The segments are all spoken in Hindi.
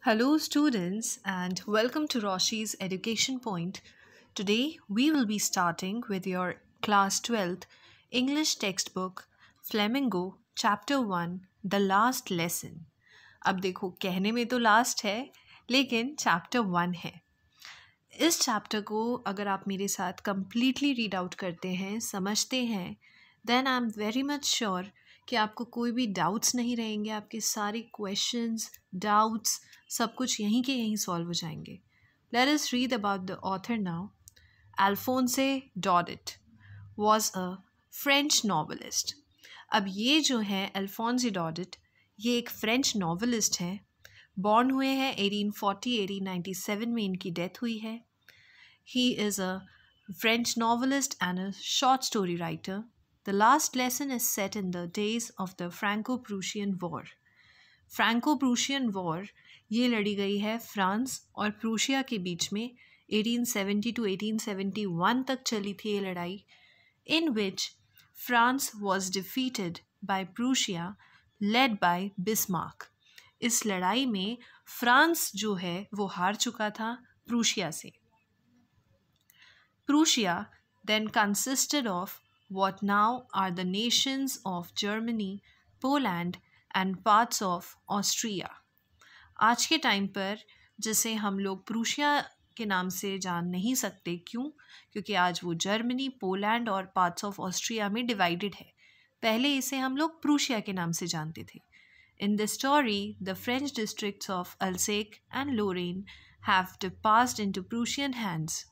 Hello, students, and welcome to Roshi's Education Point. Today, we will be starting with your Class 12th English textbook, Flamingo, Chapter 1, The Last Lesson. अब देखो कहने में तो लास्ट है लेकिन चैप्टर 1 है। इस चैप्टर को अगर आप मेरे साथ कंप्लीटली रीड आउट करते हैं, समझते हैं, then I am very much sure कि आपको कोई भी डाउट्स नहीं रहेंगे। आपके सारे क्वेश्चंस, डाउट्स सब कुछ यहीं के यहीं सॉल्व हो जाएंगे। Let us read about the author now. Alphonse Daudet was a French novelist. अब ये जो है अल्फोंसे डॉडेट, ये एक फ्रेंच नॉवलिस्ट हैं। बॉर्न हुए हैं 1897 में इनकी डेथ हुई है। He is a French novelist and a short story writer. The last lesson is set in the days of the Franco-Prussian War. Franco-Prussian War ये लड़ी गई है फ्रांस और प्रूशिया के बीच में 1870 to 1871 तक चली थी ये लड़ाई, in which France was defeated by Prussia led by Bismarck. इस लड़ाई में फ्रांस जो है वो हार चुका था प्रूशिया से। Prussia then consisted of what now are the nations of Germany, Poland and parts of Austria. आज के टाइम पर जिसे हम लोग प्रूशिया के नाम से जान नहीं सकते, क्यों? क्योंकि आज वो जर्मनी, पोलैंड और पार्ट्स ऑफ ऑस्ट्रिया में डिवाइडेड है। पहले इसे हम लोग प्रूशिया के नाम से जानते थे। In the story, the French districts of Alsace and Lorraine have passed into Prussian hands.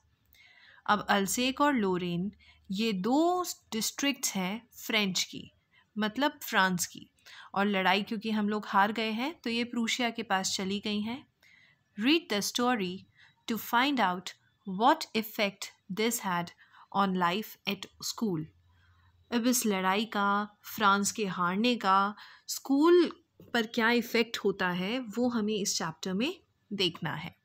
अब अल्सेक और लोरेन ये दो डिस्ट्रिक्ट्स हैं फ्रेंच की, मतलब फ्रांस की, और लड़ाई क्योंकि हम लोग हार गए हैं तो ये प्रूशिया के पास चली गई हैं। Read the story to find out what effect this had on life at school. अब इस लड़ाई का, फ्रांस के हारने का स्कूल पर क्या इफ़ेक्ट होता है वो हमें इस चैप्टर में देखना है।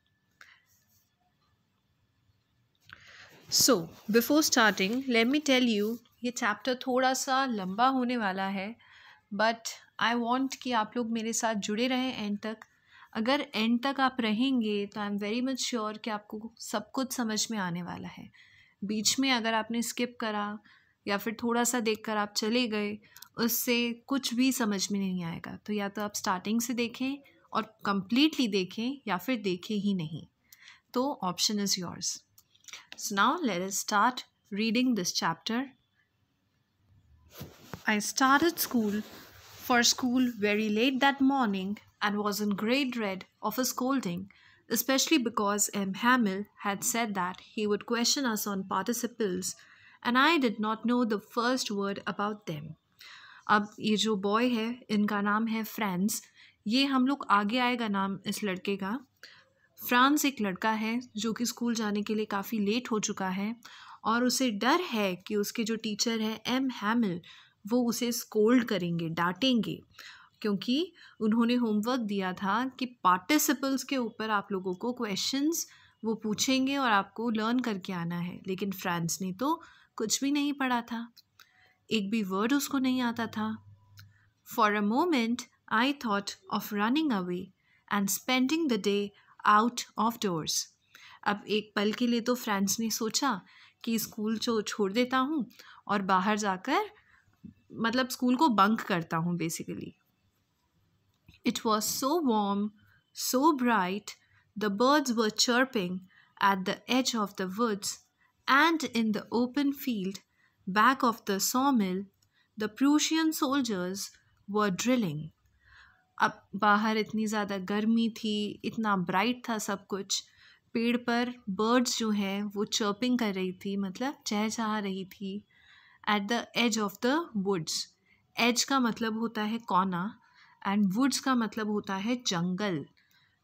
So before starting let me tell you, ये चैप्टर थोड़ा सा लंबा होने वाला है, बट आई वॉन्ट कि आप लोग मेरे साथ जुड़े रहें एंड तक। अगर एंड तक आप रहेंगे तो आई एम वेरी मच श्योर कि आपको सब कुछ समझ में आने वाला है। बीच में अगर आपने स्किप करा या फिर थोड़ा सा देखकर आप चले गए, उससे कुछ भी समझ में नहीं आएगा। तो या तो आप स्टार्टिंग से देखें और कंप्लीटली देखें या फिर देखें ही नहीं। तो option is yours. So now let us start reading this chapter. I started school very late that morning and was in great dread of a scolding, especially because M. Hamill had said that he would question us on participles and I did not know the first word about them. अब ये जो बॉय है इनका नाम है फ्रांस। ये हम लोग आगे आएगा नाम इस लड़के का। फ्रांस एक लड़का है जो कि स्कूल जाने के लिए काफ़ी लेट हो चुका है और उसे डर है कि उसके जो टीचर हैं एम हैमिल वो उसे स्कोल्ड करेंगे, डांटेंगे, क्योंकि उन्होंने होमवर्क दिया था कि पार्टिसिपल्स के ऊपर आप लोगों को क्वेश्चंस वो पूछेंगे और आपको लर्न करके आना है। लेकिन फ्रांस ने तो कुछ भी नहीं पढ़ा था, एक भी वर्ड उसको नहीं आता था। For a moment I thought of running away and spending the day out of doors. अब एक पल के लिए तो फ्रांस ने सोचा कि स्कूल छोड़ देता हूँ और बाहर जाकर मतलब स्कूल को बंक करता हूँ basically. It was so warm, so bright, the birds were chirping at the edge of the woods and in the open field back of the sawmill the Prussian soldiers were drilling. अब बाहर इतनी ज़्यादा गर्मी थी, इतना ब्राइट था सब कुछ, पेड़ पर बर्ड्स जो हैं वो चर्पिंग कर रही थी, मतलब चहचहा रही थी। Eight the edge of the woods, as का मतलब होता है कोना एंड वुड्स का मतलब होता है जंगल।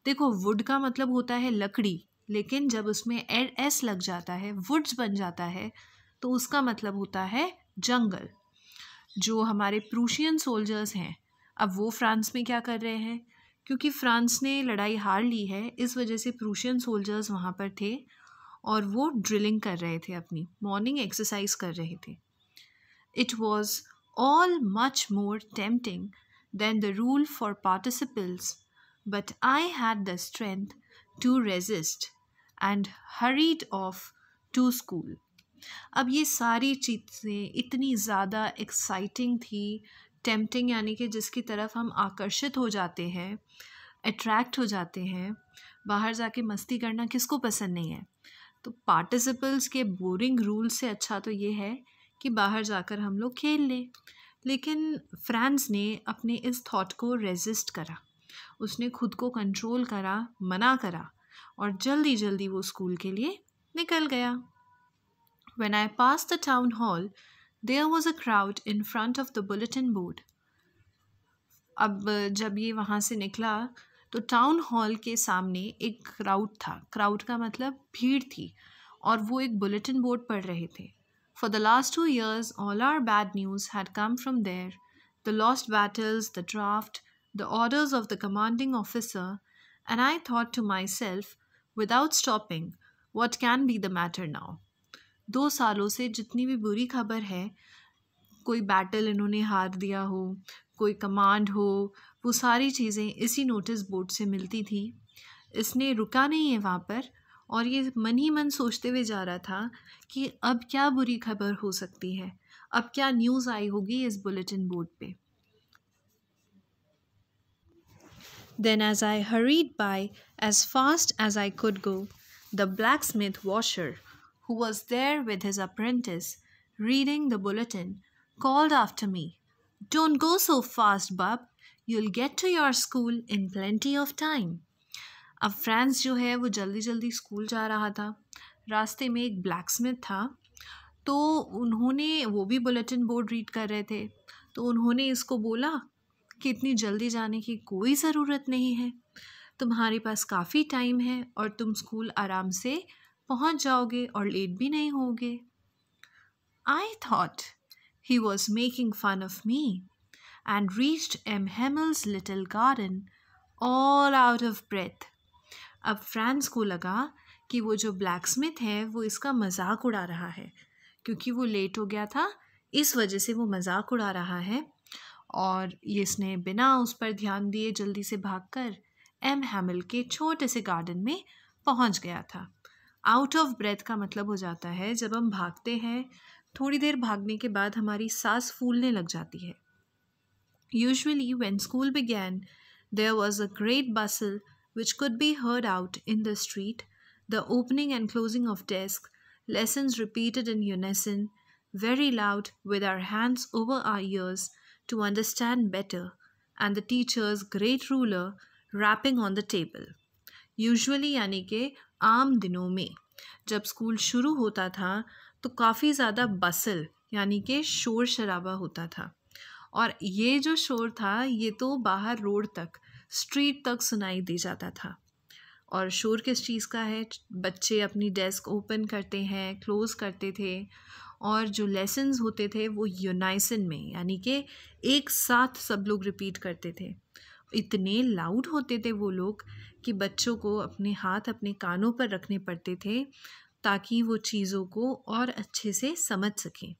देखो वुड का मतलब होता है लकड़ी, लेकिन जब उसमें एस लग जाता है, वुड्स बन जाता है, तो उसका मतलब होता है जंगल। जो हमारे प्रूशियन सोल्जर्स हैं, अब वो फ्रांस में क्या कर रहे हैं? क्योंकि फ्रांस ने लड़ाई हार ली है, इस वजह से प्रूशियन सोल्जर्स वहाँ पर थे और वो ड्रिलिंग कर रहे थे, अपनी मॉर्निंग एक्सरसाइज कर रहे थे। It was all much more tempting than the rule for participles but I had the strength to resist and hurried off to school. अब ये सारी चीज़ें इतनी ज़्यादा एक्साइटिंग थी, टेम्पटिंग यानी कि जिसकी तरफ हम आकर्षित हो जाते हैं, अट्रैक्ट हो जाते हैं। बाहर जाके मस्ती करना किसको पसंद नहीं है? तो पार्टिसिपल्स के बोरिंग रूल से अच्छा तो ये है कि बाहर जाकर हम लोग खेल लें। लेकिन फ्रांस ने अपने इस थॉट को रेजिस्ट करा, उसने खुद को कंट्रोल करा, मना करा और जल्दी जल्दी वो स्कूल के लिए निकल गया। When I passed the town hall, there was a crowd in front of the bulletin board. अब जब ये वहाँ से निकला तो टाउन हॉल के सामने एक क्राउड था। क्राउड का मतलब भीड़ थी और वो एक बुलेटिन बोर्ड पढ़ रहे थे। For the last 2 years, all our bad news had come from there. The lost battles, the draft, the orders of the commanding officer, and I thought to myself, without stopping, what can be the matter now? 2 सालों से जितनी भी बुरी खबर है, कोई बैटल इन्होंने हार दिया हो, कोई कमांड हो, वो सारी चीज़ें इसी नोटिस बोर्ड से मिलती थी। इसने रुका नहीं है वहाँ पर और ये मन ही मन सोचते हुए जा रहा था कि अब क्या बुरी खबर हो सकती है, अब क्या न्यूज़ आई होगी इस बुलेटिन बोर्ड पे। Then as I hurried by as fast as I could go, the blacksmith washer, who was there with his apprentice, reading the bulletin, called after me, "Don't go so fast, bub. You'll get to your school in plenty of time." अब फ्रांस जो है वो जल्दी जल्दी स्कूल जा रहा था। रास्ते में एक ब्लैकस्मिथ था, तो उन्होंने वो भी बुलेटिन बोर्ड रीड कर रहे थे, तो उन्होंने इसको बोला कि इतनी जल्दी जाने की कोई ज़रूरत नहीं है, तुम्हारे पास काफ़ी टाइम है और तुम स्कूल आराम से पहुंच जाओगे और लेट भी नहीं होगे। I thought he was making fun of me and reached M. Hammel's little garden all out of breath. अब फ्रांस को लगा कि वो जो ब्लैकस्मिथ है वो इसका मजाक उड़ा रहा है, क्योंकि वो लेट हो गया था, इस वजह से वो मजाक उड़ा रहा है। और ये इसने बिना उस पर ध्यान दिए जल्दी से भागकर एम हैमिल के छोटे से गार्डन में पहुंच गया था। आउट ऑफ ब्रेथ का मतलब हो जाता है जब हम भागते हैं, थोड़ी देर भागने के बाद हमारी सांस फूलने लग जाती है। Usually when school began, there was a great bustle which could be heard out in the street, the opening and closing of desks, lessons repeated in unison, very loud with our hands over our ears to understand better, and the teacher's great ruler rapping on the table. Usually यानी कि आम दिनों में जब स्कूल शुरू होता था तो काफ़ी ज़्यादा बसल यानी कि शोर शराबा होता था, और ये जो शोर था ये तो बाहर रोड तक, स्ट्रीट तक सुनाई दे जाता था। और शोर किस चीज़ का है? बच्चे अपनी डेस्क ओपन करते हैं, क्लोज़ करते थे, और जो लेसन्स होते थे वो यूनाइसन में यानी कि एक साथ सब लोग रिपीट करते थे। इतने लाउड होते थे वो लोग कि बच्चों को अपने हाथ अपने कानों पर रखने पड़ते थे ताकि वो चीज़ों को और अच्छे से समझ सकें।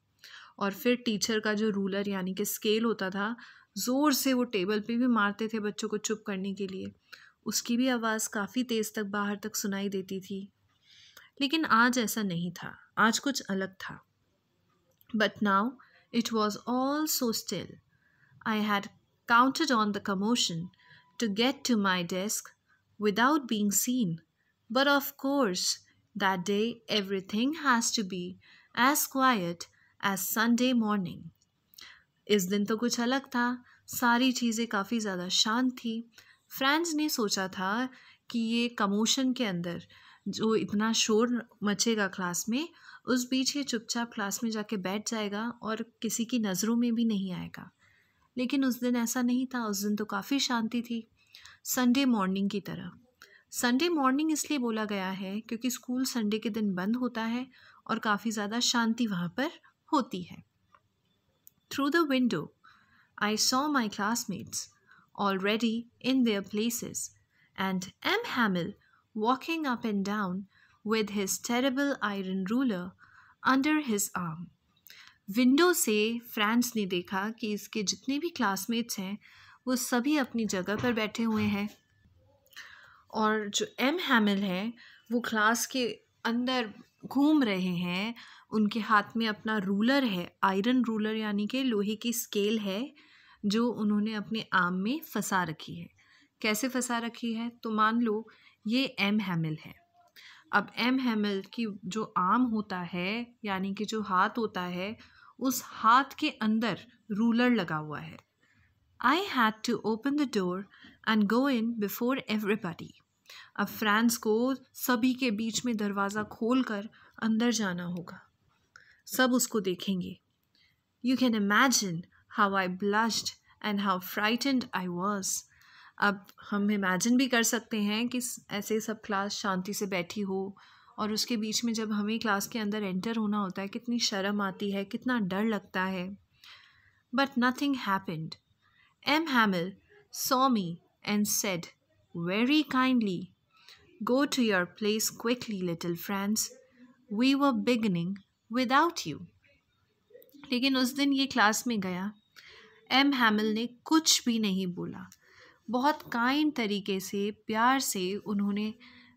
और फिर टीचर का जो रूलर यानी कि स्केल होता था, ज़ोर से वो टेबल पे भी मारते थे बच्चों को चुप करने के लिए, उसकी भी आवाज़ काफ़ी तेज़ तक बाहर तक सुनाई देती थी। लेकिन आज ऐसा नहीं था, आज कुछ अलग था। But now it was all so still. I had counted on the commotion to get to my desk without being seen. But of course, that day everything has to be as quiet as Sunday morning. इस दिन तो कुछ अलग था, सारी चीज़ें काफ़ी ज़्यादा शांत थी। फ्रांस ने सोचा था कि ये कमोशन के अंदर जो इतना शोर मचेगा क्लास में, उस बीच ये चुपचाप क्लास में जाके बैठ जाएगा और किसी की नज़रों में भी नहीं आएगा। लेकिन उस दिन ऐसा नहीं था, उस दिन तो काफ़ी शांति थी, संडे मॉर्निंग की तरह। संडे मॉर्निंग इसलिए बोला गया है क्योंकि स्कूल संडे के दिन बंद होता है और काफ़ी ज़्यादा शांति वहाँ पर होती है। Through the window, I saw my classmates already in their places, and M. Hamill walking up and down with his terrible iron ruler under his arm. Window से फ्रांस ने देखा कि इसके जितने भी क्लासमेट्स हैं वो सभी अपनी जगह पर बैठे हुए हैं, और जो एम हैमिल है वो क्लास के अंदर घूम रहे हैं। उनके हाथ में अपना रूलर है, आयरन रूलर यानी कि लोहे की स्केल है जो उन्होंने अपने आर्म में फंसा रखी है। कैसे फंसा रखी है? तो मान लो ये एम हैमिल है। अब एम हैमिल की जो आर्म होता है यानी कि जो हाथ होता है, उस हाथ के अंदर रूलर लगा हुआ है। I had to open the door and go in before everybody. अब फ्रांस को सभी के बीच में दरवाज़ा खोलकर अंदर जाना होगा। सब उसको देखेंगे। You can imagine how I blushed and how frightened I was. अब हम इमेजिन भी कर सकते हैं कि ऐसे सब क्लास शांति से बैठी हो और उसके बीच में जब हमें क्लास के अंदर एंटर होना होता है कितनी शर्म आती है, कितना डर लगता है। But nothing happened. M Hamel saw me and said very kindly, "Go to your place quickly, little Franz. We were beginning without you." लेकिन उस दिन ये क्लास में गया, एम हैमिल ने कुछ भी नहीं बोला। बहुत काइंड तरीके से, प्यार से उन्होंने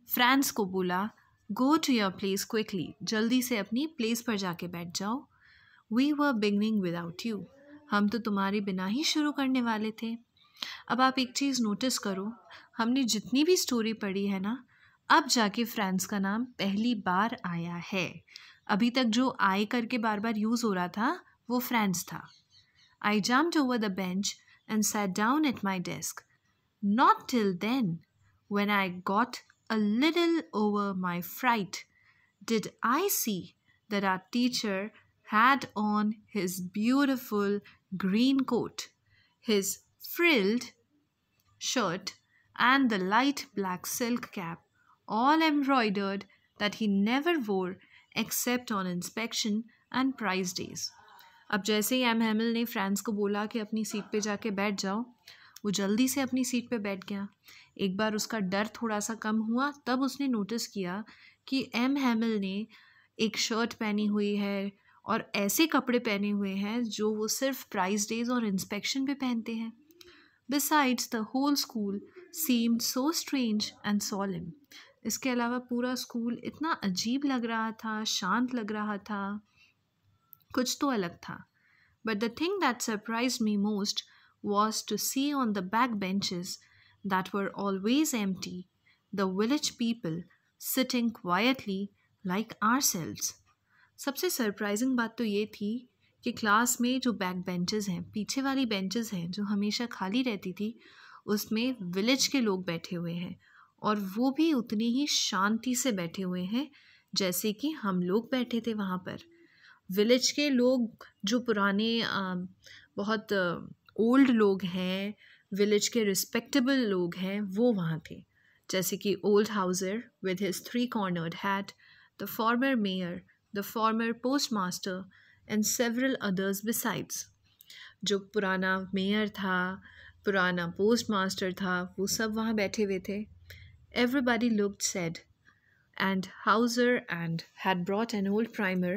फ्रांस को बोला, go to your place quickly, जल्दी से अपनी प्लेस पर जाके बैठ जाओ। We were beginning without you, हम तो तुम्हारे बिना ही शुरू करने वाले थे। अब आप एक चीज़ नोटिस करो, हमने जितनी भी स्टोरी पढ़ी है ना, अब जाके फ्रांस का नाम पहली बार आया है। अभी तक जो आई करके बार बार यूज़ हो रहा था वो फ्रांस था। I jumped over the bench and sat down at my desk. Not till then, when I got a little over my fright, did I see that our teacher had on his beautiful green coat, his frilled shirt, and the light black silk cap, all embroidered, that he never wore except on inspection and prize days. अब जैसे ही एम हैमिल ने फ्रांस को बोला कि अपनी सीट पे जाके बैठ जाओ, वो जल्दी से अपनी सीट पे बैठ गया। एक बार उसका डर थोड़ा सा कम हुआ, तब उसने नोटिस किया कि एम हैमिल ने एक शर्ट पहनी हुई है और ऐसे कपड़े पहने हुए हैं जो वो सिर्फ प्राइज डेज और इंस्पेक्शन पे पहनते हैं। Besides the whole school seemed so strange and solemn. इसके अलावा पूरा स्कूल इतना अजीब लग रहा था, शांत लग रहा था, कुछ तो अलग था। But the thing that surprised me most was to see on the back benches that were always empty the village people sitting quietly like ourselves. सबसे सरप्राइजिंग बात तो ये थी कि क्लास में जो बैक बेंचेस हैं, पीछे वाली बेंचेस हैं जो हमेशा खाली रहती थी, उसमें विलेज के लोग बैठे हुए हैं और वो भी उतनी ही शांति से बैठे हुए हैं जैसे कि हम लोग बैठे थे वहाँ पर। विलेज के लोग जो पुराने बहुत ओल्ड लोग हैं, विलेज के रिस्पेक्टेबल लोग हैं, वो वहाँ थे, जैसे कि old Hauser with his 3-cornered hat, the former mayor, the former post master and several others besides. जो पुराना मेयर था, पुराना पोस्ट मास्टर था, वो सब वहाँ बैठे हुए थे। Everybody looked sad and Hauser and had brought an old primer,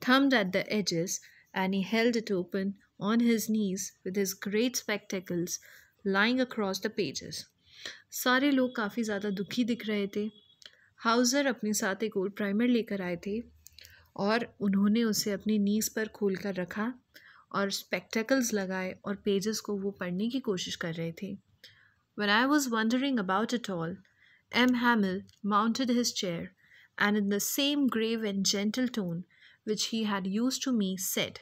thumbed at the edges, and he held it open on his knees with his great spectacles lying across the pages. सारे लोग काफ़ी ज़्यादा दुखी दिख रहे थे। हाउज़र अपने साथ एक ओल्ड प्राइमर लेकर आए थे और उन्होंने उसे अपनी नीज़ पर खोल कर रखा और स्पेक्टेकल्स लगाए और पेजेस को वो पढ़ने की कोशिश कर रहे थे। When I was wondering about it all, M. Hamill mounted his chair and in the same grave and gentle tone which he had used to me said,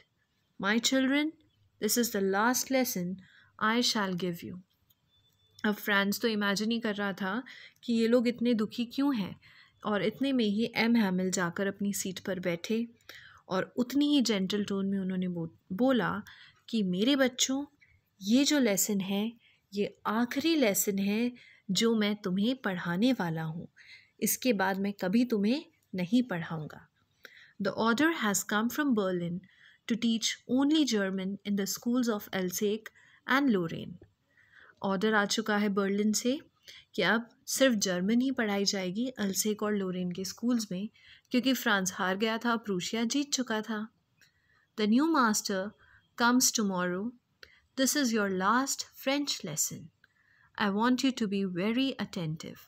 "My children, this is the last lesson I shall give you." अब फ्रांस तो इमेजिन ही कर रहा था कि ये लोग इतने दुखी क्यों हैं, और इतने में ही एम हैमिल जाकर अपनी सीट पर बैठे और उतनी ही जेंटल टोन में उन्होंने बोला कि मेरे बच्चों, ये जो लेसन है ये आखिरी लेसन है जो मैं तुम्हें पढ़ाने वाला हूँ। इसके बाद मैं कभी तुम्हें नहीं पढ़ाऊँगा। The order has come from Berlin to teach only German in the schools of Alsace and Lorraine. Order आ चुका है बर्लिन से कि अब सिर्फ जर्मन ही पढ़ाई जाएगी अल्सेक और लोरेन के स्कूल्स में, क्योंकि फ्रांस हार गया था, प्रूशिया जीत चुका था। The new master comes tomorrow. This is your last French lesson. I want you to be very attentive.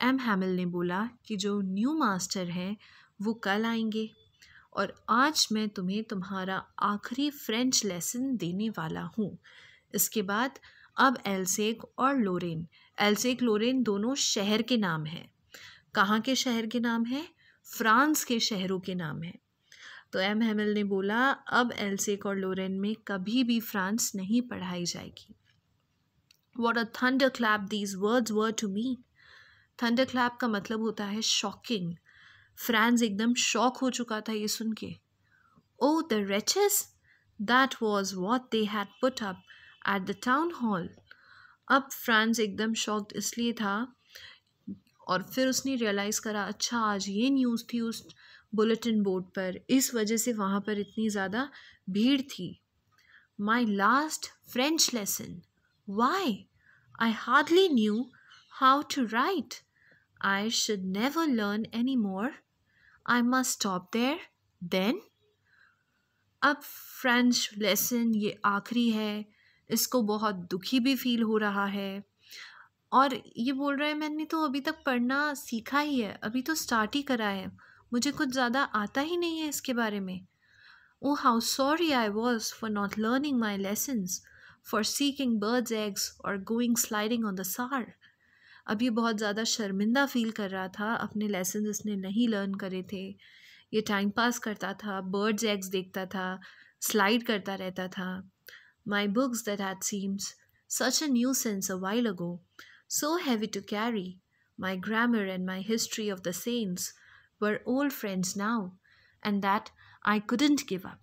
M Hamel ने बोला कि जो न्यू मास्टर हैं वो कल आएंगे और आज मैं तुम्हें तुम्हारा आखिरी फ्रेंच लेसन देने वाला हूँ। इसके बाद अब एल्सेक और लोरेन, एल्सेक लोरेन दोनों शहर के नाम हैं। कहाँ के शहर के नाम हैं? फ्रांस के शहरों के नाम हैं। तो एम हैमिल ने बोला अब एल्सेक और लोरेन में कभी भी फ्रांस नहीं पढ़ाई जाएगी। What a thunderclap these words were to me. थंडरक्लैप का मतलब होता है शॉकिंग। फ्रांस एकदम शॉक हो चुका था ये सुन के। Oh, the wretches! That was what they had put up at the town hall. अब फ्रांस एकदम शॉक्ड इसलिए था और फिर उसने रियलाइज़ करा अच्छा आज ये न्यूज़ थी उस बुलेटिन बोर्ड पर, इस वजह से वहाँ पर इतनी ज़्यादा भीड़ थी। My last French lesson. Why? I hardly knew how to write. I should never learn any more. I must stop there. Then? अब फ्रेंच लेसन ये आखिरी है, इसको बहुत दुखी भी फील हो रहा है और ये बोल रहा है मैंने तो अभी तक पढ़ना सीखा ही है, अभी तो स्टार्ट ही करा है, मुझे कुछ ज़्यादा आता ही नहीं है इसके बारे में। Oh, how sorry I was for not learning my lessons, for seeking birds' eggs or going sliding on the Sar. अब ये बहुत ज़्यादा शर्मिंदा फील कर रहा था, अपने लेसन इसने नहीं लर्न करे थे। ये टाइम पास करता था, बर्ड्स एग्स देखता था, स्लाइड करता रहता था। My books that had seemed such a nuisance a while ago, so heavy to carry, my grammar and my history of the saints were old friends now, and that I couldn't give up.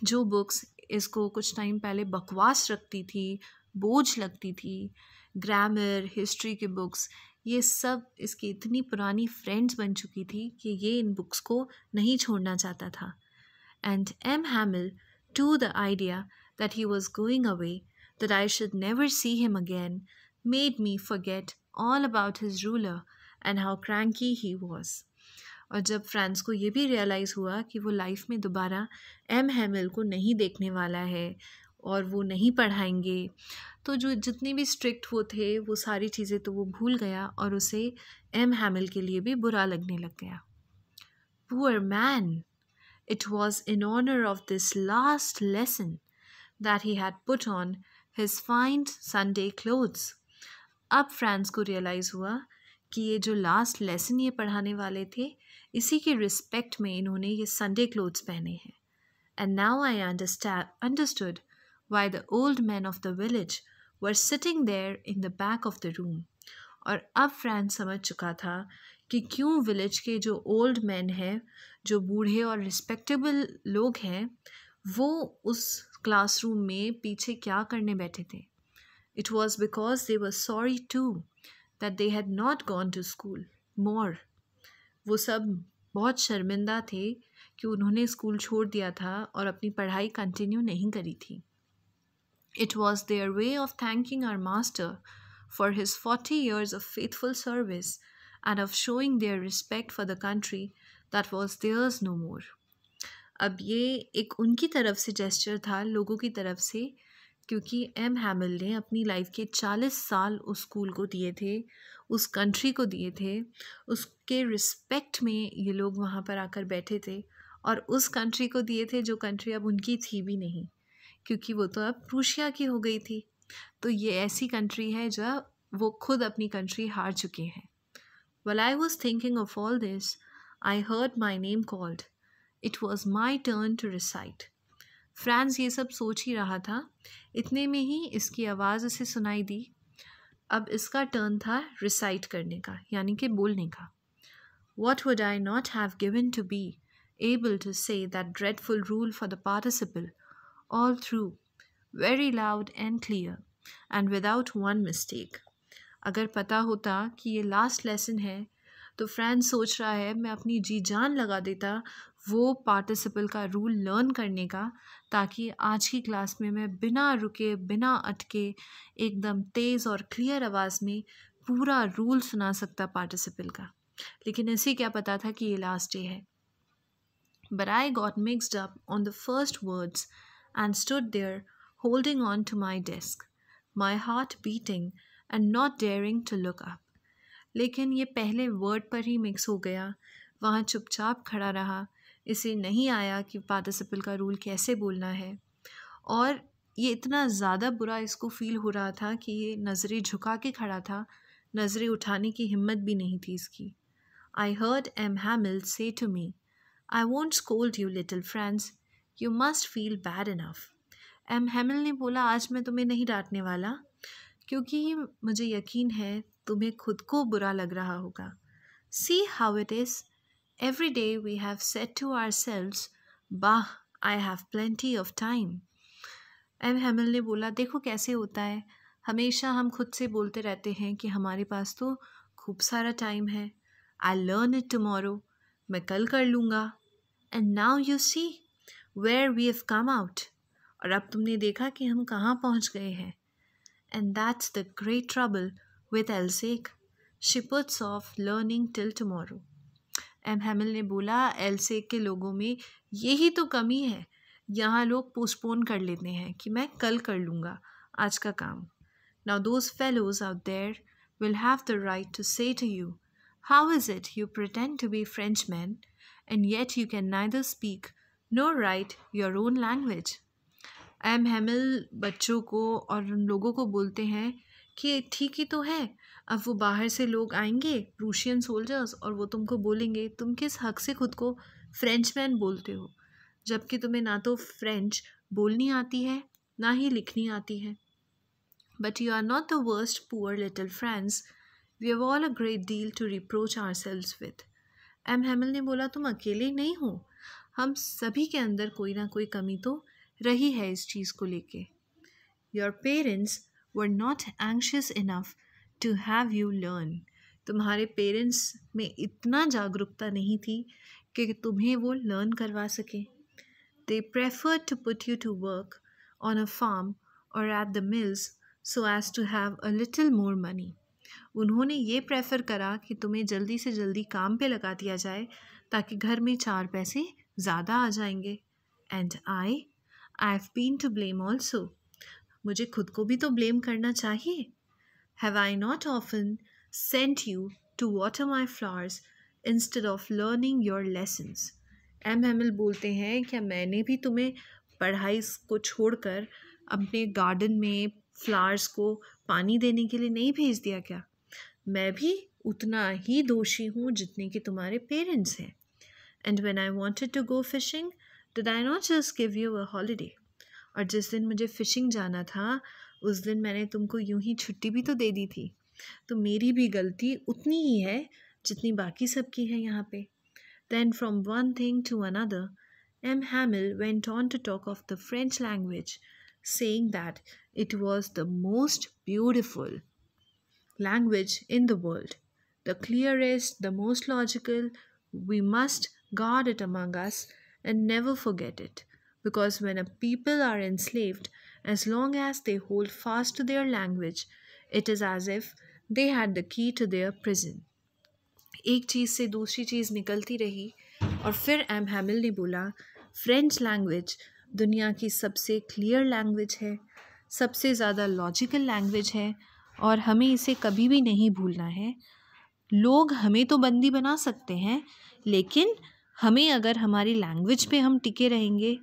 जो बुक्स इसको कुछ टाइम पहले बकवास रखती थी, बोझ लगती थी, ग्रामर, हिस्ट्री की बुक्स, ये सब इसकी इतनी पुरानी फ्रेंड्स बन चुकी थी कि ये इन बुक्स को नहीं छोड़ना चाहता था। And M Hamel to the idea that he was going away, that I should never see him again, made me forget all about his ruler and how cranky he was. और जब फ्रांस को ये भी रियलाइज़ हुआ कि वो लाइफ में दोबारा एम हैमिल को नहीं देखने वाला है और वो नहीं पढ़ाएंगे, तो जो जितने भी स्ट्रिक्ट वो थे वो सारी चीज़ें तो वो भूल गया और उसे एम हैमिल के लिए भी बुरा लगने लग गया। Poor man! It was in honor of this last lesson that he had put on his fine Sunday clothes. अब फ्रांस को रियलाइज़ हुआ कि ये जो लास्ट लेसन ये पढ़ाने वाले थे इसी के रिस्पेक्ट में इन्होंने ये संडे क्लोथ्स पहने हैं। And now I understood why the old men of the village were sitting there in the back of the room. और अब फ्रांस समझ चुका था कि क्यों विलेज के जो ओल्ड मैन हैं, जो बूढ़े और रिस्पेक्टेबल लोग हैं, वो उस क्लासरूम में पीछे क्या करने बैठे थे। It was because they were sorry too that they had not gone to school more. वो सब बहुत शर्मिंदा थे कि उन्होंने स्कूल छोड़ दिया था और अपनी पढ़ाई कंटिन्यू नहीं करी थी। It was their way of thanking our master for his 40 years of faithful service and of showing their respect for the country that was theirs no more. अब ये एक उनकी तरफ से जेस्चर था, लोगों की तरफ से, क्योंकि एम हैमिल ने अपनी लाइफ के 40 साल उस स्कूल को दिए थे, उस कंट्री को दिए थे, उसके रिस्पेक्ट में ये लोग वहाँ पर आकर बैठे थे और उस कंट्री को दिए थे जो कंट्री अब उनकी थी भी नहीं, क्योंकि वो तो अब प्रूशिया की हो गई थी। तो ये ऐसी कंट्री है जो वो खुद अपनी कंट्री हार चुके हैं। While I was thinking of all this, I heard my name called. It was my turn to recite. France ये सब सोच ही रहा था, इतने में ही इसकी आवाज़ उसे सुनाई दी। अब इसका टर्न था रिसाइट करने का, यानी कि बोलने का। What would I not have given to be able to say that dreadful rule for the participle all through, very loud and clear, and without one mistake. अगर पता होता कि ये लास्ट लेसन है तो फ्रांस सोच रहा है मैं अपनी जी जान लगा देता वो पार्टिसिपल का रूल लर्न करने का, ताकि आज की क्लास में मैं बिना रुके बिना अटके एकदम तेज़ और क्लियर आवाज़ में पूरा रूल सुना सकता पार्टिसिपल का। लेकिन इसे क्या पता था कि ये लास्ट डे है। But I got mixed up on the first words and stood there holding on to my desk, my heart beating and not daring to look up. लेकिन ये पहले वर्ड पर ही मिक्स हो गया। वहाँ चुपचाप खड़ा रहा। इसे नहीं आया कि पार्टिसिपल का रूल कैसे बोलना है, और ये इतना ज़्यादा बुरा इसको फील हो रहा था कि ये नज़रें झुका के खड़ा था, नज़रें उठाने की हिम्मत भी नहीं थी इसकी। I heard M Hamel say to me, I won't scold you little friends, you must feel bad enough. M Hamel ने बोला, आज मैं तुम्हें नहीं डांटने वाला, क्योंकि मुझे यकीन है तुम्हें खुद को बुरा लग रहा होगा। See how it is, every day we have said to ourselves, bah I have plenty of time. M Hamel ने बोला, देखो कैसे होता है, हमेशा हम खुद से बोलते रहते हैं कि हमारे पास तो खूब सारा टाइम है। आई लर्न इट टमोरो, मैं कल कर लूँगा। And now you see where we have come out, और अब तुमने देखा कि हम कहाँ पहुँच गए हैं। And that's the great trouble with Alsace, she puts off learning till tomorrow. M Hamel ने बोला, एल्सेक के लोगों में यही तो कमी है, यहाँ लोग पोस्टपोन कर लेते हैं कि मैं कल कर लूँगा आज का काम। Now those fellows out there will have the right to say to you, how is it you pretend to be Frenchmen and yet you can neither speak nor write your own language? M Hamel बच्चों को और उन लोगों को बोलते हैं कि ठीक ही तो है, अब वो बाहर से लोग आएंगे, रूशियन सोल्जर्स, और वो तुमको बोलेंगे तुम किस हक से खुद को फ्रेंचमैन बोलते हो, जबकि तुम्हें ना तो फ्रेंच बोलनी आती है ना ही लिखनी आती है। But you are not the worst, poor little friends. We have all a great deal to reproach ourselves with. M Hamel ने बोला, तुम अकेले नहीं हो, हम सभी के अंदर कोई ना कोई कमी तो रही है इस चीज़ को लेके। Your parents were not anxious enough to have you learn. तुम्हारे पेरेंट्स में इतना जागरूकता नहीं थी कि तुम्हें वो लर्न करवा सके। They preferred to put you to work on a farm or at the mills so as to have a little more money. उन्होंने ये प्रेफर करा कि तुम्हें जल्दी से जल्दी काम पे लगा दिया जाए ताकि घर में 4 पैसे ज़्यादा आ जाएंगे। And I have been to blame also. मुझे खुद को भी तो ब्लेम करना चाहिए। Have I not often sent you to water my flowers instead of learning your lessons? M Hamel बोलते हैं, क्या मैंने भी तुम्हें पढ़ाई को छोड़कर अपने गार्डन में फ्लावर्स को पानी देने के लिए नहीं भेज दिया क्या? मैं भी उतना ही दोषी हूँ जितने कि तुम्हारे पेरेंट्स हैं। And when I wanted to go fishing, did I not just give you a holiday? और जिस दिन मुझे फिशिंग जाना था उस दिन मैंने तुमको यूं ही छुट्टी भी तो दे दी थी। तो मेरी भी गलती उतनी ही है जितनी बाकी सबकी है यहाँ पे। Then from one thing to another, M. Hamill went on to talk of the French language, saying that it was the most beautiful language in the world, the clearest, the most logical. We must guard it among us and never forget it, because when a people are enslaved, as long as they hold fast to their language, it is as if they had the key to their prison. एक चीज़ से दूसरी चीज़ निकलती रही और फिर एम हैमिल ने बोला, फ्रेंच लैंग्वेज दुनिया की सबसे क्लियर लैंग्वेज है, सबसे ज़्यादा लॉजिकल लैंग्वेज है, और हमें इसे कभी भी नहीं भूलना है। लोग हमें तो बंदी बना सकते हैं, लेकिन हमें अगर हमारी लैंग्वेज पे हम टिके रहेंगे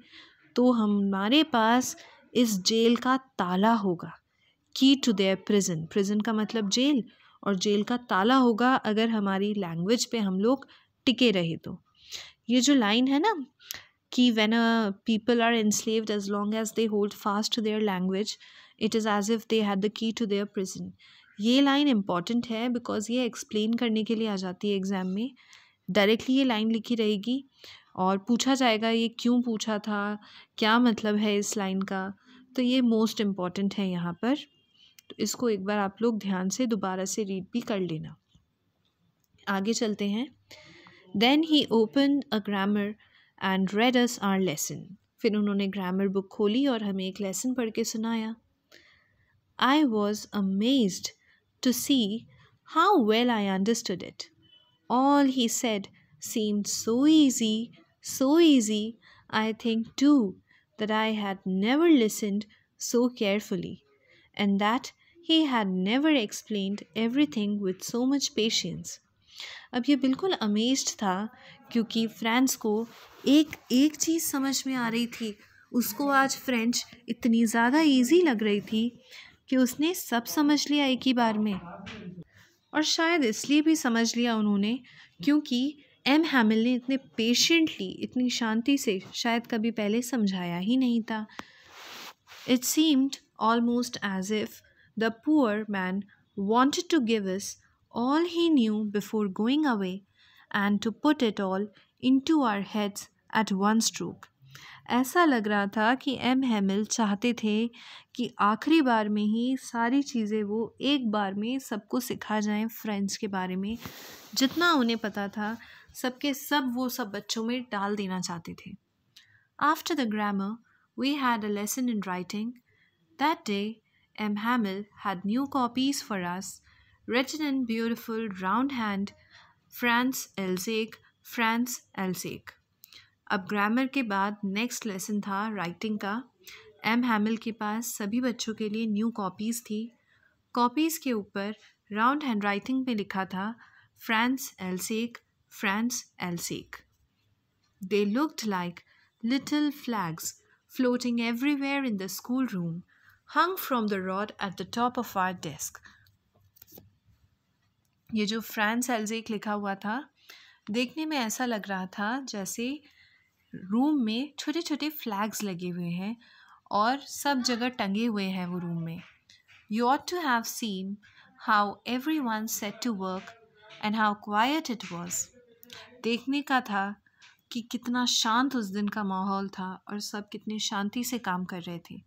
तो हमारे पास इस जेल का ताला होगा, की टू देयर प्रिजन। प्रिजन का मतलब जेल, और जेल का ताला होगा अगर हमारी लैंग्वेज पे हम लोग टिके रहे तो। ये जो लाइन है ना कि when a people are enslaved as long as they hold fast to their language, it is as if they had the key to their prison. ये लाइन इम्पॉर्टेंट है बिकॉज ये एक्सप्लेन करने के लिए आ जाती है एग्ज़ाम में। डायरेक्टली ये लाइन लिखी रहेगी और पूछा जाएगा ये क्यों पूछा था, क्या मतलब है इस लाइन का, तो ये मोस्ट इम्पॉर्टेंट है यहाँ पर। तो इसको एक बार आप लोग ध्यान से दोबारा से रीड भी कर लेना। आगे चलते हैं। Then he open a grammar and read us our lesson. फिर उन्होंने ग्रामर बुक खोली और हमें एक लेसन पढ़ के सुनाया। I was amazed to see how well I understood it. All he said seemed so easy, I think too, that I had never listened so carefully, and that He had never explained everything with so much patience. अब ये बिल्कुल अमेज्ड था क्योंकि फ्रांस को एक एक चीज़ समझ में आ रही थी। उसको आज फ्रेंच इतनी ज़्यादा इजी लग रही थी कि उसने सब समझ लिया एक ही बार में। और शायद इसलिए भी समझ लिया उन्होंने क्योंकि एम हैमिल ने इतने पेशेंटली, इतनी शांति से शायद कभी पहले समझाया ही नहीं था। It seemed almost as if the poor man wanted to give us all he knew before going away and to put it all into our heads at one stroke. ऐसा लग रहा था कि एम हैमिल चाहते थे कि आखिरी बार में ही सारी चीज़ें वो एक बार में सबको सिखा जाएं फ्रेंच के बारे में। जितना उन्हें पता था सबके सब वो सब बच्चों में डाल देना चाहते थे। After the grammar, we had a lesson in writing. That day, M. Hamill had new copies for us, written in beautiful round hand, France Elzéc, France Elzéc. अब ग्रामर के बाद नेक्स्ट लेसन था राइटिंग का। एम हैमिल के पास सभी बच्चों के लिए न्यू कॉपीज़ थी। कॉपीज़ के ऊपर राउंड हैंड राइटिंग में लिखा था France Alsace, France Alsace. They looked like little flags floating everywhere in the schoolroom, hung from the rod at the top of our desk. ये जो फ्रांस एल्जेक लिखा हुआ था देखने में ऐसा लग रहा था जैसे रूम में छोटे छोटे फ्लैग्स लगे हुए हैं और सब जगह टंगे हुए हैं वो रूम में। You ought to have seen how everyone set to work and how quiet it was. देखने का था कि कितना शांत उस दिन का माहौल था और सब कितने शांति से काम कर रहे थे।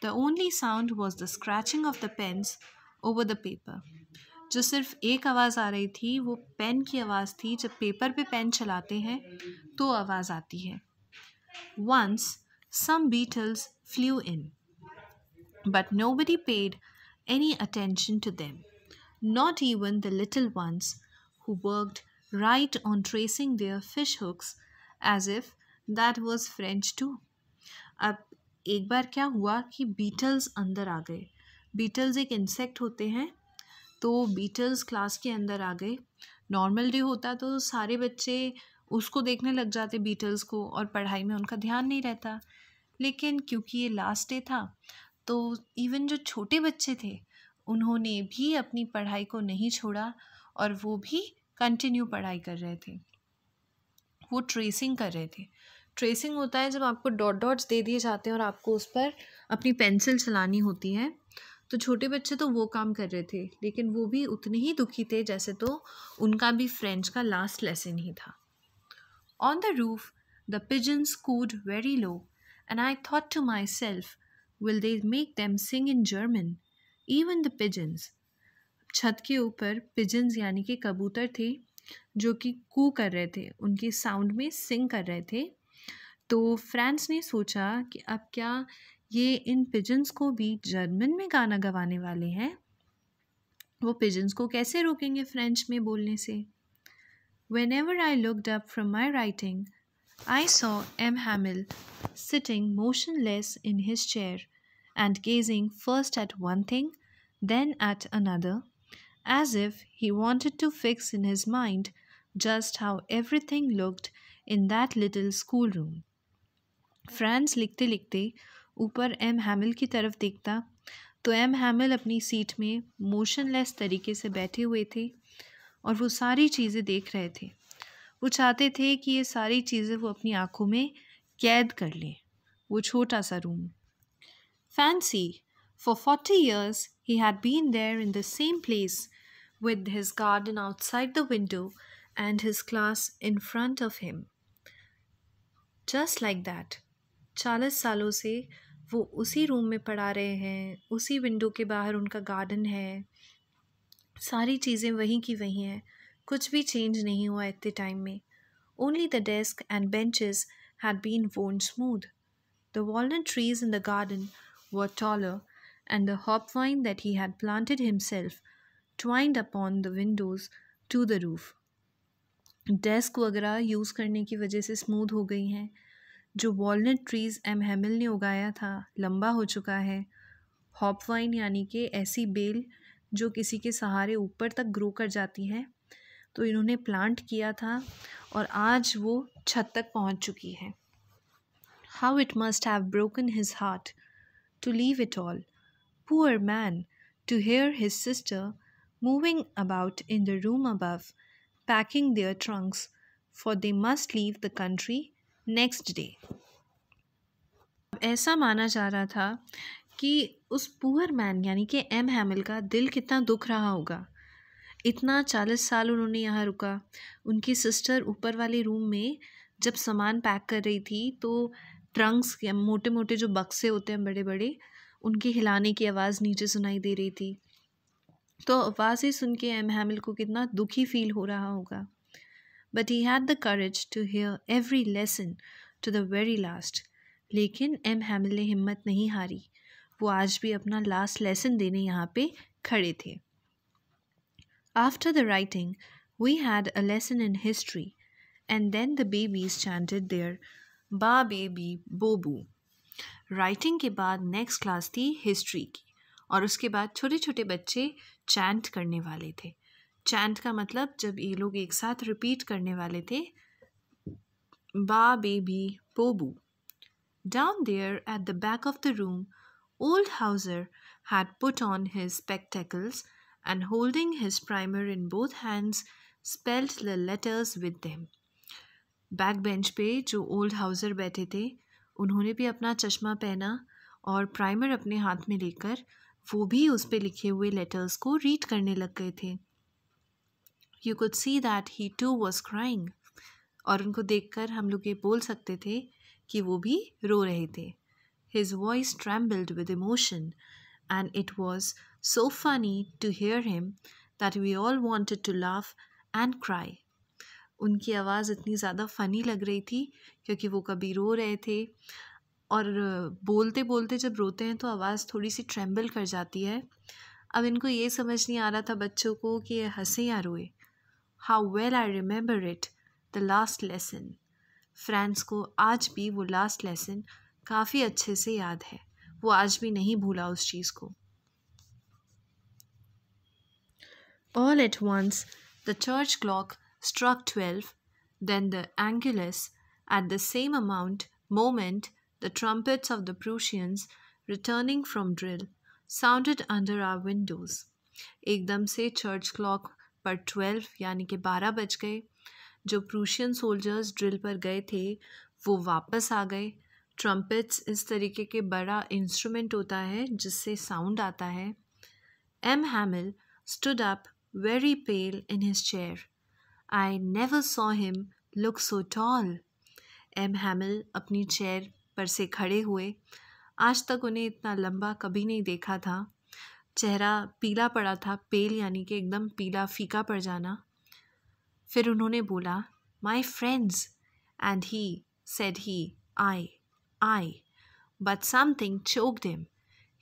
The only sound was the scratching of the pens over the paper. जो सिर्फ एक आवाज़ आ रही थी वो पेन की आवाज़ थी। जब पेपर पे पेन चलाते हैं तो आवाज़ आती है। Once some beetles flew in, but nobody paid any attention to them, not even the little ones who worked right on tracing their fish hooks as if that was French too. अब एक बार क्या हुआ कि बीटल्स अंदर आ गए। बीटल्स एक इंसेक्ट होते हैं, तो बीटल्स क्लास के अंदर आ गए। नॉर्मल डे होता तो सारे बच्चे उसको देखने लग जाते बीटल्स को और पढ़ाई में उनका ध्यान नहीं रहता। लेकिन क्योंकि ये लास्ट डे था तो इवन जो छोटे बच्चे थे उन्होंने भी अपनी पढ़ाई को नहीं छोड़ा और वो भी कंटिन्यू पढ़ाई कर रहे थे। वो ट्रेसिंग कर रहे थे। ट्रेसिंग होता है जब आपको डॉट डॉट्स दे दिए जाते हैं और आपको उस पर अपनी पेंसिल चलानी होती है। तो छोटे बच्चे तो वो काम कर रहे थे लेकिन वो भी उतने ही दुखी थे जैसे तो उनका भी फ्रेंच का लास्ट लेसन ही था। On the roof, the pigeons cooed very low, and I thought to myself, will they make them sing in German? Even the pigeons. छत के ऊपर पिजन्स यानी कि कबूतर थे जो कि कू कर रहे थे, उनकी साउंड में सिंग कर रहे थे। तो फ्रांस ने सोचा कि अब क्या ये इन पिजन्स को भी जर्मन में गाना गवाने वाले हैं? वो पिजन्स को कैसे रोकेंगे फ्रेंच में बोलने से? Whenever I looked up from my writing, I saw M. Hamill sitting motionless in his chair and gazing first at one thing, then at another, as if he wanted to fix in his mind just how everything looked in that little schoolroom. France लिखते लिखते ऊपर एम हैमिल की तरफ देखता तो एम हैमिल अपनी सीट में मोशनलेस तरीके से बैठे हुए थे और वो सारी चीज़ें देख रहे थे। वो चाहते थे कि ये सारी चीज़ें वो अपनी आँखों में कैद कर लें, वो छोटा सा room. Fancy, for 40 years he had been there in the same place with his garden outside the window and his class in front of him. Just like that. 40 सालों से वो उसी रूम में पढ़ा रहे हैं, उसी विंडो के बाहर उनका गार्डन है, सारी चीज़ें वहीं की वहीं हैं, कुछ भी चेंज नहीं हुआ इतने टाइम में। Only the desk and benches had been worn smooth. The walnut trees in the garden were taller, and the hopvine that he had planted himself twined upon the windows to the roof. Desk वगैरह यूज़ करने की वजह से स्मूथ हो गई हैं। जो वॉलनट ट्रीज़ एम हैमिल ने उगाया था लंबा हो चुका है। हॉप वाइन यानी कि ऐसी बेल जो किसी के सहारे ऊपर तक ग्रो कर जाती है, तो इन्होंने प्लांट किया था और आज वो छत तक पहुंच चुकी है. How it must have broken his heart to leave it all. Poor man, to hear his sister moving about in the room above, packing their trunks, for they must leave the country next day. ऐसा माना जा रहा था कि उस पुअर मैन यानी कि एम हैमिल का दिल कितना दुख रहा होगा. इतना 40 साल उन्होंने यहाँ रुका. उनकी सिस्टर ऊपर वाले रूम में जब सामान पैक कर रही थी तो ट्रंक्स या मोटे मोटे जो बक्से होते हैं बड़े बड़े, उनके हिलाने की आवाज़ नीचे सुनाई दे रही थी. तो आवाज़ें सुन के एम हैमिल को कितना दुखी फील हो रहा होगा. But he had the courage to hear every lesson to the very last. लेकिन एम हैमिल ने हिम्मत नहीं हारी. वो आज भी अपना लास्ट लेसन देने यहाँ पे खड़े थे. After the writing, we had a lesson in history, and then the babies chanted their Ba Baby Bobu. Writing के बाद नेक्स्ट क्लास थी हिस्ट्री की, और उसके बाद छोटे छोटे बच्चे चैंट करने वाले थे. चैंट का मतलब जब ये लोग एक साथ रिपीट करने वाले थे, Ba Baby Bobu. Down there at the back of the room, old Hauser had put on his spectacles and holding his primer in both hands spelled the letters with them. Back bench पे जो ओल्ड हाउसर बैठे थे, उन्होंने भी अपना चश्मा पहना और प्राइमर अपने हाथ में लेकर वो भी उस पे लिखे हुए लेटर्स को रीड करने लग गए थे. You could see that he too was crying. और उनको देखकर हम लोग ये बोल सकते थे कि वो भी रो रहे थे. His voice trembled with emotion, and it was so funny to hear him that we all wanted to laugh and cry. उनकी आवाज़ इतनी ज़्यादा फ़नी लग रही थी क्योंकि वो कभी रो रहे थे, और बोलते बोलते जब रोते हैं तो आवाज़ थोड़ी सी ट्रेम्बल कर जाती है. अब इनको ये समझ नहीं आ रहा था बच्चों को कि ये हंसे या रोए. How well I remember it, the last lesson. France को आज भी वो लास्ट लेसन काफ़ी अच्छे से याद है. वो आज भी नहीं भूला उस चीज़ को. All at once, the church clock struck 12, then the Angelus. At the same moment, the trumpets of the Prussians, returning from drill, sounded under our windows. एकदम से चर्च क्लॉक पर 12 यानी कि 12 बज गए. जो प्रूशियन सोल्जर्स ड्रिल पर गए थे वो वापस आ गए. ट्रम्पेट्स इस तरीके के बड़ा इंस्ट्रूमेंट होता है जिससे साउंड आता है. M हैमिल stood up very pale in his chair. I never saw him look so tall. M Hamel अपनी चेयर पर से खड़े हुए. आज तक उन्हें इतना लंबा कभी नहीं देखा था. चेहरा पीला पड़ा था. पेल यानी कि एकदम पीला फीका पड़ जाना. फिर उन्होंने बोला, My friends, and he said I. But something choked him.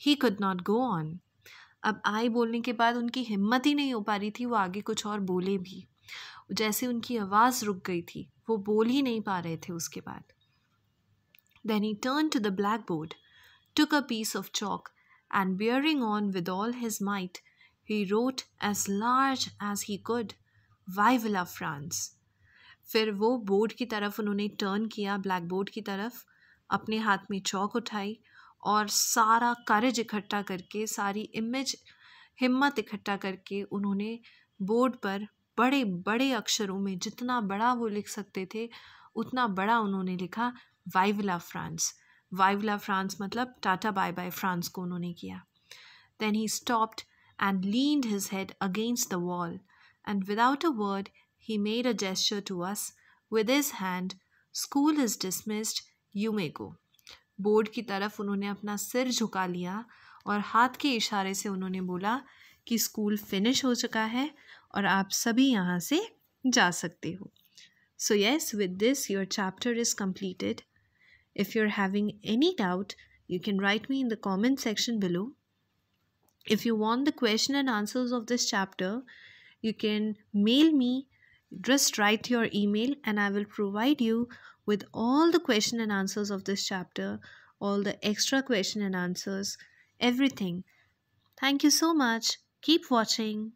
He could not go on. अब आई बोलने के बाद उनकी हिम्मत ही नहीं हो पा रही थी वो आगे कुछ और बोले भी. जैसे उनकी आवाज़ रुक गई थी, वो बोल ही नहीं पा रहे थे उसके बाद. Then he turned to the blackboard, took a piece of chalk, and bearing on with all his might, he wrote as large as he could, Vive la France. फिर वो बोर्ड की तरफ उन्होंने टर्न किया, ब्लैक बोर्ड की तरफ, अपने हाथ में चौक उठाई और सारा करेज इकट्ठा करके, सारी हिम्मत इकट्ठा करके उन्होंने बोर्ड पर बड़े बड़े अक्षरों में, जितना बड़ा वो लिख सकते थे उतना बड़ा उन्होंने लिखा, वाइव ला फ्रांस. वाइव ला फ्रांस मतलब टाटा बाय बाय फ्रांस को उन्होंने किया. Then he stopped and leaned his head against the wall, and without a word he made a gesture to us with his hand. School is dismissed, you may go. Board की तरफ उन्होंने अपना सिर झुका लिया और हाथ के इशारे से उन्होंने बोला कि स्कूल फिनिश हो चुका है और आप सभी यहाँ से जा सकते हो. So yes, with this your chapter is completed. If you're having any doubt, you can write me in the comment section below. If you want the question and answers of this chapter, you can mail me. Just write your email and I will provide you with all the question and answers of this chapter, all the extra question and answers, everything. Thank you so much. Keep watching.